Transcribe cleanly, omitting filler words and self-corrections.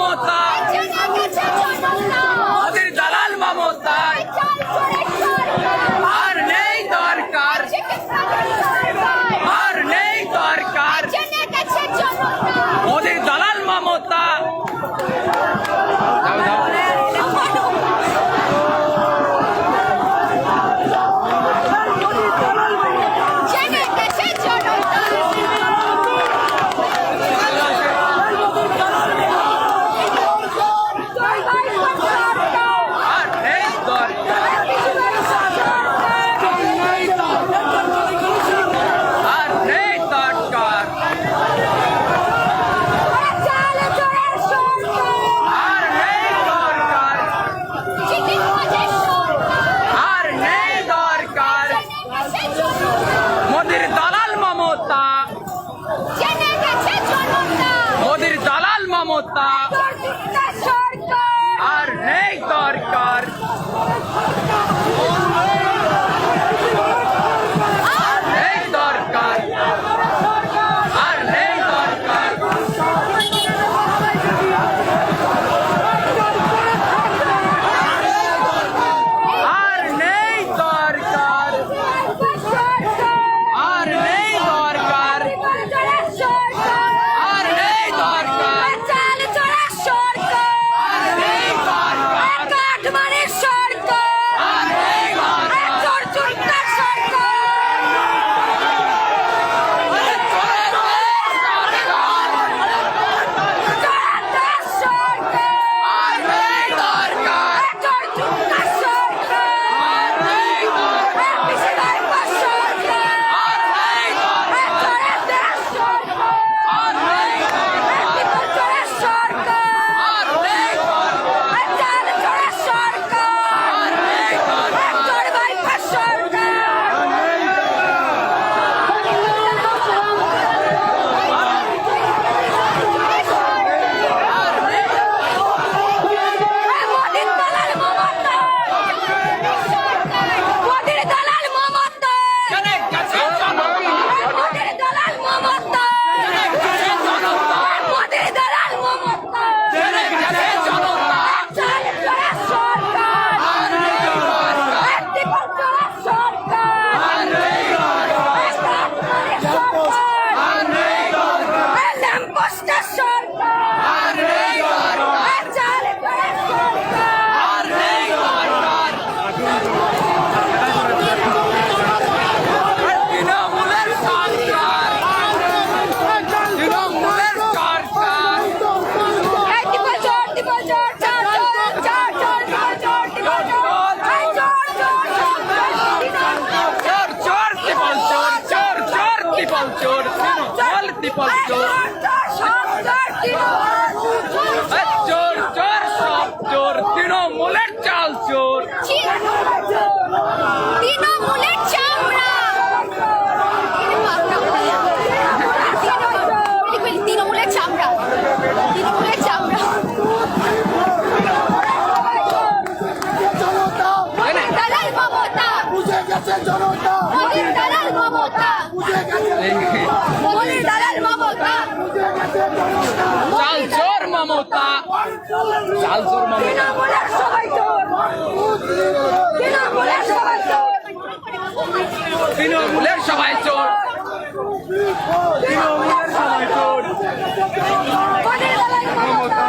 মমতা মোদির দালাল মমতা আর নেই দরকার আর নেই দরকার মোদির দালাল মমতা মোদির দালাল মমতা মোদির দালাল মমতা আর নেই দরকার আর নেই দরকার আর নেই দরকার আর নেই দরকার আর নেই দরকার আর নেই দরকার আর নেই দরকার আর নেই চোর চোর সব চোর তৃণমূলের চাল চোর তৃণমূলের চামড়া তৃণমূলের চামড়া তৃণমূলের চামড়া দালাল মমতা মোদির দালাল মমতা মোদির দালাল মমতা চাল চোর মমতা চাল চোর মমতা তৃণমূলের সবাই চোর তৃণমূলের সবাই চোর তৃণমূলের সবাই চোর মোদির দালাল মমতা